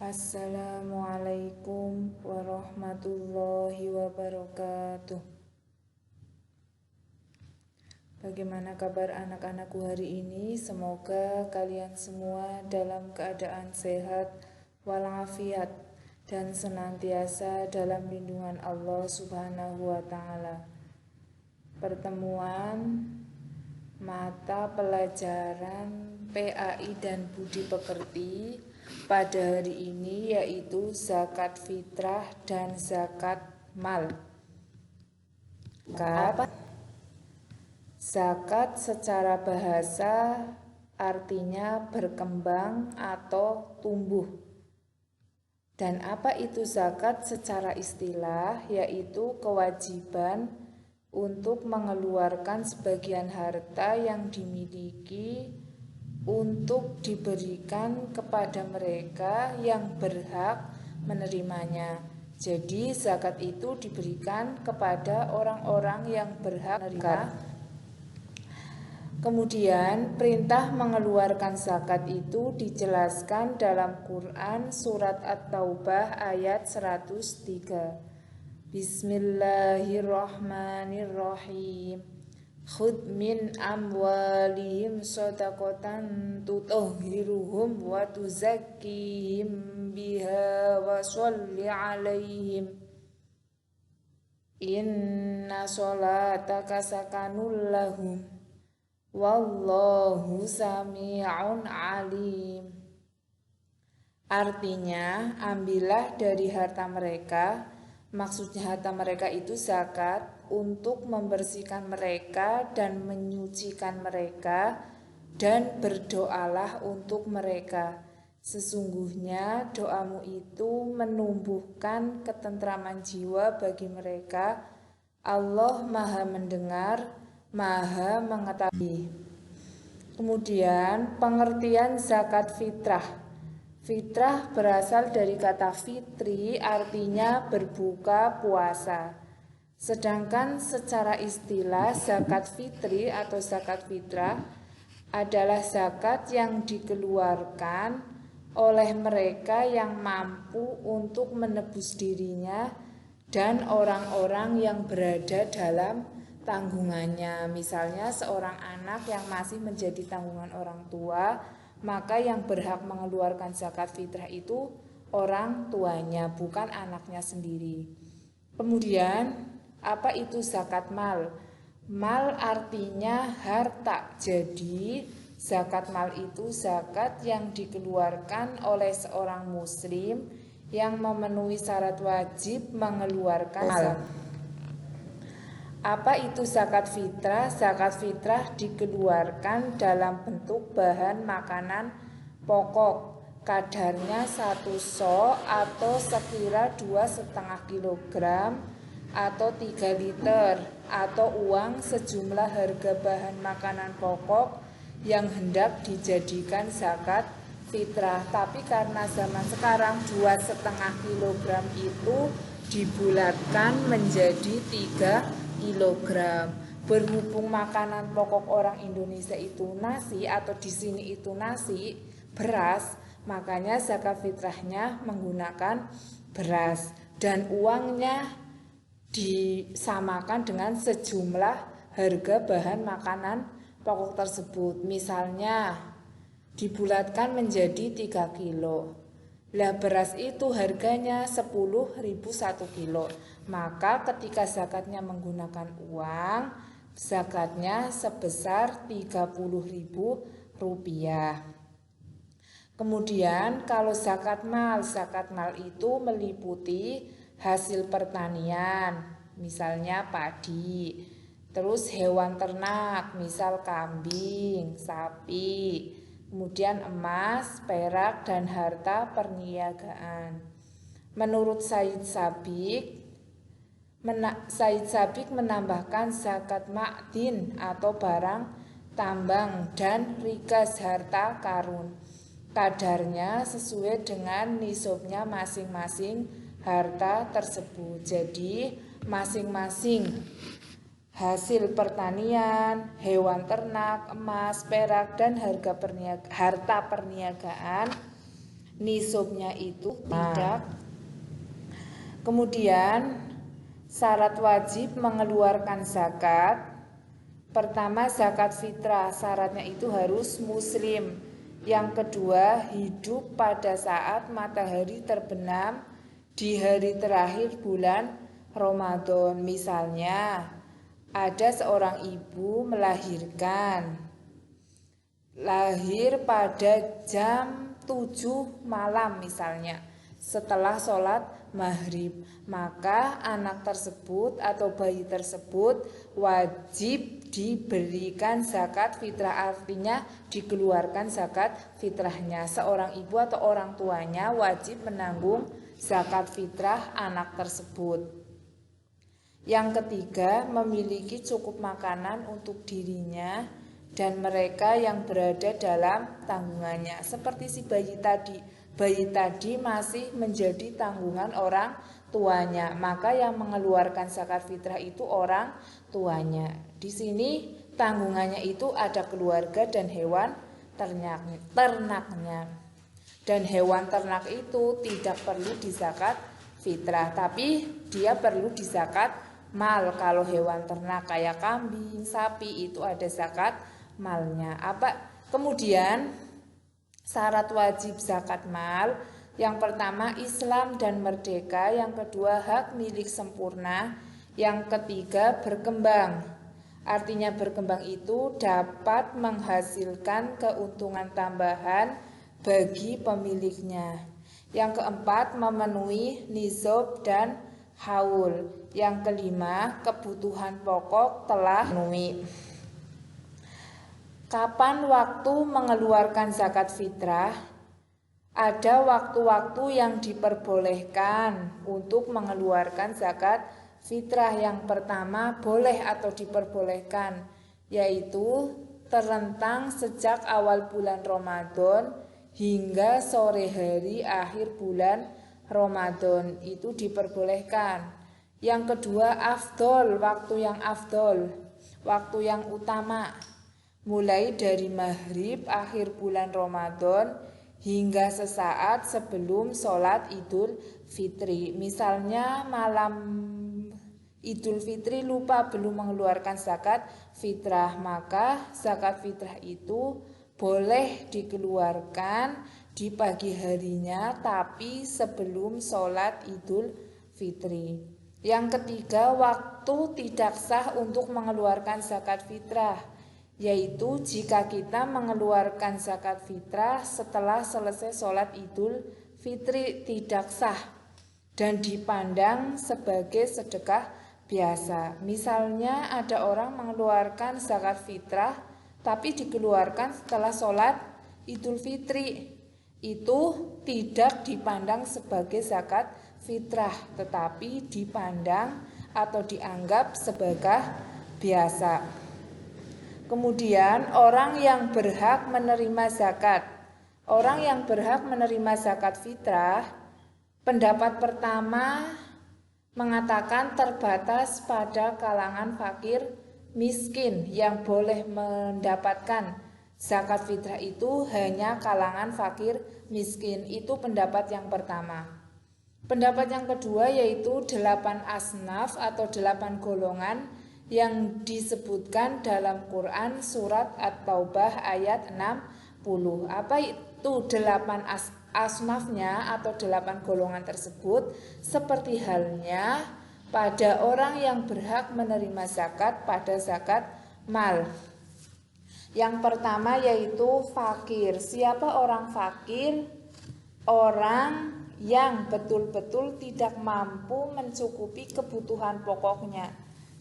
Assalamualaikum warahmatullahi wabarakatuh. Bagaimana kabar anak-anakku hari ini? Semoga kalian semua dalam keadaan sehat walafiat dan senantiasa dalam lindungan Allah Subhanahu wa taala. Pertemuan mata pelajaran PAI dan Budi Pekerti pada hari ini yaitu zakat fitrah dan zakat mal. Zakat secara bahasa artinya berkembang atau tumbuh. Dan apa itu zakat secara istilah? Yaitu kewajiban untuk mengeluarkan sebagian harta yang dimiliki untuk diberikan kepada mereka yang berhak menerimanya. Jadi zakat itu diberikan kepada orang-orang yang berhak menerima. Kemudian perintah mengeluarkan zakat itu dijelaskan dalam Quran surat At-Taubah ayat 103. Bismillahirrahmanirrahim. Khudh min amwalihim shadaqatan tutahhiruhum wa tuzakkihim biha wa sholli alaihim. Inna sholataka sakanul lahum. Wallahu sami'un alim. Artinya, ambillah dari harta mereka. Maksudnya harta mereka itu zakat untuk membersihkan mereka dan menyucikan mereka, dan berdoalah untuk mereka. Sesungguhnya doamu itu menumbuhkan ketentraman jiwa bagi mereka. Allah Maha mendengar, Maha mengetahui. Kemudian pengertian zakat fitrah. Fitrah berasal dari kata fitri, artinya berbuka puasa. Sedangkan secara istilah zakat fitri atau zakat fitrah adalah zakat yang dikeluarkan oleh mereka yang mampu untuk menebus dirinya dan orang-orang yang berada dalam tanggungannya. Misalnya seorang anak yang masih menjadi tanggungan orang tua, maka yang berhak mengeluarkan zakat fitrah itu orang tuanya, bukan anaknya sendiri. Kemudian, apa itu zakat mal? Mal artinya harta. Jadi, zakat mal itu zakat yang dikeluarkan oleh seorang muslim yang memenuhi syarat wajib mengeluarkan zakat. Apa itu zakat fitrah? Zakat fitrah dikeluarkan dalam bentuk bahan makanan pokok. Kadarnya 1 so atau sekira 2,5 kilogram atau 3 liter atau uang sejumlah harga bahan makanan pokok yang hendak dijadikan zakat fitrah. Tapi karena zaman sekarang 2,5 kilogram itu dibulatkan menjadi 3 kilogram. Berhubung makanan pokok orang Indonesia itu nasi atau di sini itu nasi, beras, makanya zakat fitrahnya menggunakan beras dan uangnya disamakan dengan sejumlah harga bahan makanan pokok tersebut. Misalnya dibulatkan menjadi 3 kilo. Lah beras itu harganya 10.000 1 kilo. Maka ketika zakatnya menggunakan uang, zakatnya sebesar 30.000 rupiah. Kemudian kalau zakat mal itu meliputi hasil pertanian, misalnya padi, terus hewan ternak, misal kambing, sapi, kemudian emas, perak, dan harta perniagaan. Menurut Said Sabiq menambahkan zakat ma'din atau barang tambang dan rikas harta karun. Kadarnya sesuai dengan nisabnya masing-masing harta tersebut. Jadi masing-masing hasil pertanian, hewan ternak, emas, perak, dan harta perniagaan nisabnya itu tidak. Kemudian syarat wajib mengeluarkan zakat. Pertama, zakat fitrah, syaratnya itu harus muslim. Yang kedua, hidup pada saat matahari terbenam di hari terakhir bulan Ramadan. Misalnya, ada seorang ibu melahirkan, lahir pada jam 7 malam misalnya, setelah sholat maghrib, maka anak tersebut atau bayi tersebut wajib diberikan zakat fitrah, artinya dikeluarkan zakat fitrahnya. Seorang ibu atau orang tuanya wajib menanggung zakat fitrah anak tersebut. Yang ketiga, memiliki cukup makanan untuk dirinya dan mereka yang berada dalam tanggungannya. Seperti si bayi tadi masih menjadi tanggungan orang tuanya, maka yang mengeluarkan zakat fitrah itu orang tuanya. Di sini tanggungannya itu ada keluarga dan hewan ternaknya. Dan hewan ternak itu tidak perlu dizakat fitrah, tapi dia perlu dizakat mal. Kalau hewan ternak kayak kambing, sapi itu ada zakat malnya. Kemudian syarat wajib zakat mal, yang pertama Islam dan merdeka, yang kedua hak milik sempurna, yang ketiga berkembang. Artinya berkembang itu dapat menghasilkan keuntungan tambahan bagi pemiliknya. Yang keempat, memenuhi nisab dan haul. Yang kelima, kebutuhan pokok telah dipenuhi. Kapan waktu mengeluarkan zakat fitrah? Ada waktu-waktu yang diperbolehkan untuk mengeluarkan zakat fitrah. Yang pertama, boleh atau diperbolehkan, yaitu terentang sejak awal bulan Ramadan hingga sore hari akhir bulan Ramadan, itu diperbolehkan. Yang kedua, afdol, waktu yang afdol, waktu yang utama, mulai dari maghrib akhir bulan Ramadan hingga sesaat sebelum sholat Idul Fitri. Misalnya malam Idul Fitri lupa belum mengeluarkan zakat fitrah, maka zakat fitrah itu boleh dikeluarkan di pagi harinya tapi sebelum sholat Idul Fitri. Yang ketiga, waktu tidak sah untuk mengeluarkan zakat fitrah, yaitu jika kita mengeluarkan zakat fitrah setelah selesai sholat Idul Fitri, tidak sah dan dipandang sebagai sedekah biasa. Misalnya ada orang mengeluarkan zakat fitrah tapi dikeluarkan setelah sholat Idul Fitri, itu tidak dipandang sebagai zakat fitrah, tetapi dipandang atau dianggap sebagai biasa. Kemudian orang yang berhak menerima zakat. Orang yang berhak menerima zakat fitrah, pendapat pertama mengatakan terbatas pada kalangan fakir miskin. Yang boleh mendapatkan zakat fitrah itu hanya kalangan fakir miskin. Itu pendapat yang pertama. Pendapat yang kedua yaitu 8 asnaf atau 8 golongan yang disebutkan dalam Quran surat At-Taubah ayat 60. Apa itu 8 asnafnya atau 8 golongan tersebut? Seperti halnya pada orang yang berhak menerima zakat pada zakat mal. Yang pertama yaitu fakir. Siapa orang fakir? Orang yang betul-betul tidak mampu mencukupi kebutuhan pokoknya.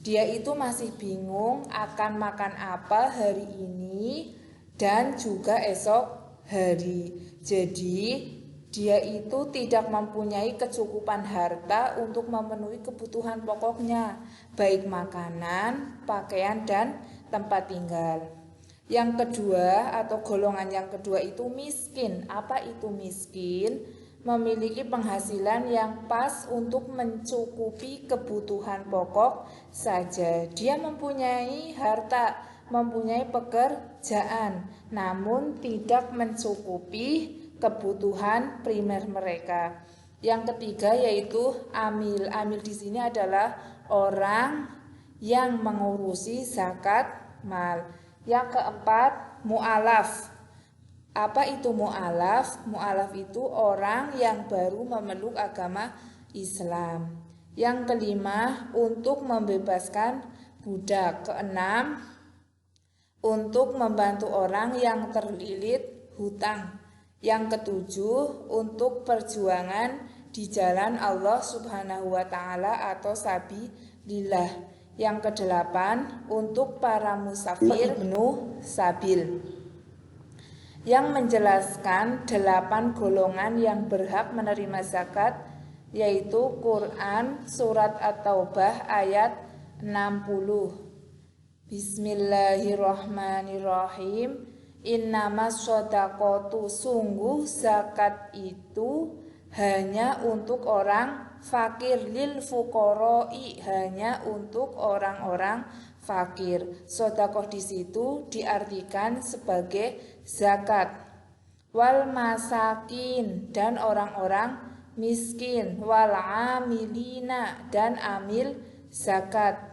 Dia itu masih bingung akan makan apa hari ini dan juga esok hari. Jadi dia itu tidak mempunyai kecukupan harta untuk memenuhi kebutuhan pokoknya, baik makanan, pakaian, dan tempat tinggal. Yang kedua atau golongan yang kedua itu miskin. Apa itu miskin? Memiliki penghasilan yang pas untuk mencukupi kebutuhan pokok saja. Dia mempunyai harta, mempunyai pekerjaan, namun tidak mencukupi kebutuhan primer mereka. Yang ketiga yaitu amil. Amil di sini adalah orang yang mengurusi zakat mal. Yang keempat, mu'alaf. Apa itu mu'alaf? Mu'alaf itu orang yang baru memeluk agama Islam. Yang kelima, untuk membebaskan budak. Keenam, untuk membantu orang yang terlilit hutang. Yang ketujuh, untuk perjuangan di jalan Allah Subhanahu wa Ta'ala atau sabilillah. Yang kedelapan, untuk para musafir ibnu sabil. Yang menjelaskan 8 golongan yang berhak menerima zakat, yaitu Quran surat At-Taubah ayat 60. Bismillahirrahmanirrahim. Innamas shadaqatu, sungguh zakat itu hanya untuk orang fakir, lil fuqara'i, hanya untuk orang-orang fakir. Sedekah di situ diartikan sebagai zakat. Wal masakin, dan orang-orang miskin. Wal amilina, dan amil zakat.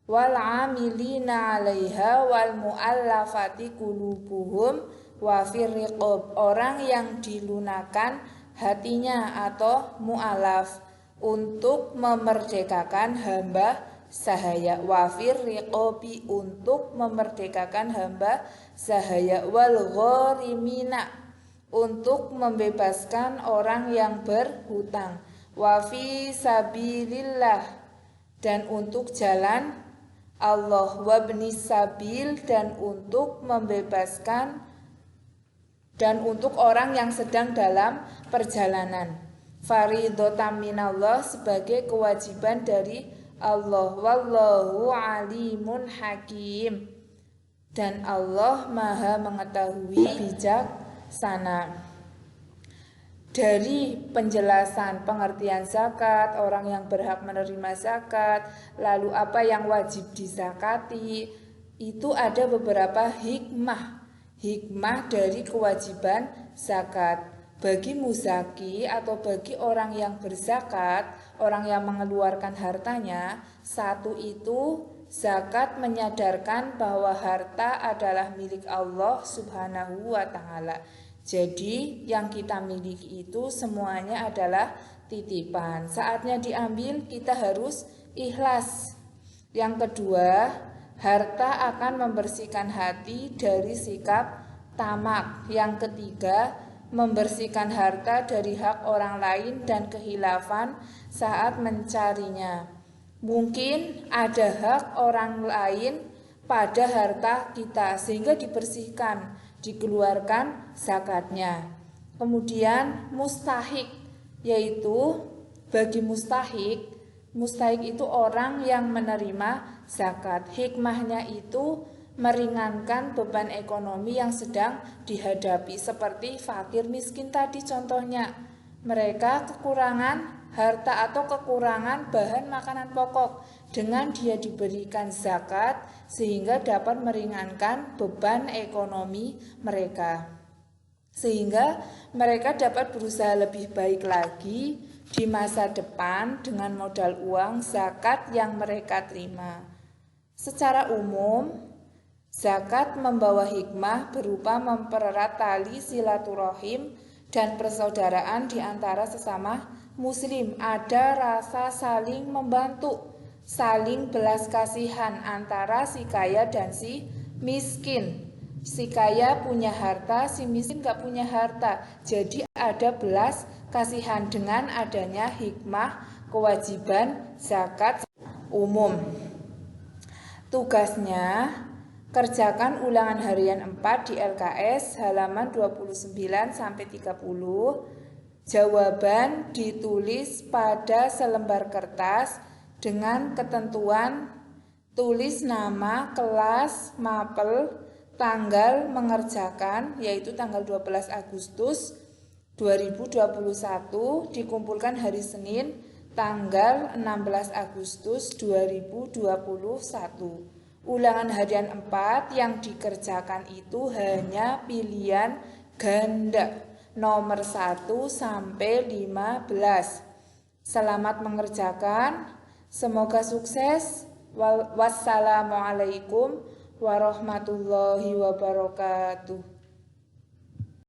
Wal amilina 'alaiha wal mu'allafati qulubuhum wa fir riqab, orang yang dilunakan hatinya atau mu'alaf, untuk memerdekakan hamba sahaya. Wa fir riqabi, untuk memerdekakan hamba sahaya. Wal gharimina, untuk membebaskan orang yang berhutang. Wa fi sabilillah, dan untuk jalan Allah. Wabni sabil, dan untuk membebaskan dan untuk orang yang sedang dalam perjalanan. Faridhotam minallah, sebagai kewajiban dari Allah. Wallahu alimun hakim, dan Allah maha mengetahui bijaksana. Dari penjelasan pengertian zakat, orang yang berhak menerima zakat, lalu apa yang wajib dizakati, itu ada beberapa hikmah dari kewajiban zakat. Bagi muzaki atau bagi orang yang berzakat, orang yang mengeluarkan hartanya, satu itu zakat menyadarkan bahwa harta adalah milik Allah Subhanahu wa Ta'ala. Jadi yang kita miliki itu semuanya adalah titipan. Saatnya diambil kita harus ikhlas. Yang kedua, harta akan membersihkan hati dari sikap tamak. Yang ketiga, membersihkan harta dari hak orang lain dan kehilafan saat mencarinya. Mungkin ada hak orang lain pada harta kita sehingga dibersihkan, dikeluarkan zakatnya. Kemudian mustahik, yaitu bagi mustahik itu orang yang menerima zakat. Hikmahnya itu meringankan beban ekonomi yang sedang dihadapi, seperti fakir miskin tadi contohnya. Mereka kekurangan harta atau kekurangan bahan makanan pokok. Dengan dia diberikan zakat sehingga dapat meringankan beban ekonomi mereka, sehingga mereka dapat berusaha lebih baik lagi di masa depan dengan modal uang zakat yang mereka terima. Secara umum, zakat membawa hikmah berupa mempererat tali silaturahim dan persaudaraan di antara sesama muslim. Ada rasa saling membantu, saling belas kasihan antara si kaya dan si miskin. Si kaya punya harta, si miskin gak punya harta. Jadi ada belas kasihan dengan adanya hikmah kewajiban zakat umum. Tugasnya, kerjakan ulangan harian 4 di LKS halaman 29-30. Jawaban ditulis pada selembar kertas dengan ketentuan tulis nama, kelas, mapel, tanggal mengerjakan, yaitu tanggal 12 Agustus 2021, dikumpulkan hari Senin tanggal 16 Agustus 2021. Ulangan harian 4 yang dikerjakan itu hanya pilihan ganda. nomor 1 sampai 15. Selamat mengerjakan, semoga sukses. Wassalamualaikum warahmatullahi wabarakatuh.